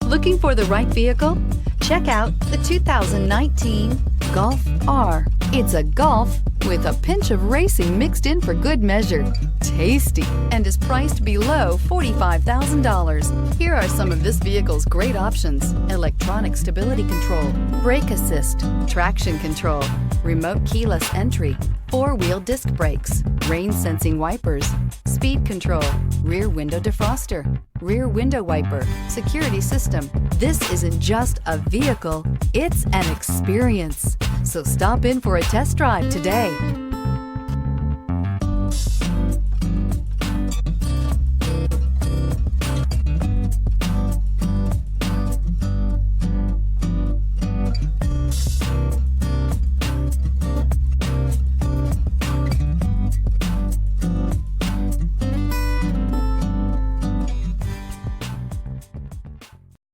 Looking for the right vehicle? Check out the 2019 Golf R. It's a Golf with a pinch of racing mixed in for good measure. Tasty, and is priced below $45,000. Here are some of this vehicle's great options: electronic stability control, brake assist, traction control, remote keyless entry, four-wheel disc brakes, rain sensing wipers, speed control, rear window defroster, rear window wiper, security system. This isn't just a vehicle, it's an experience. So stop in for a test drive today.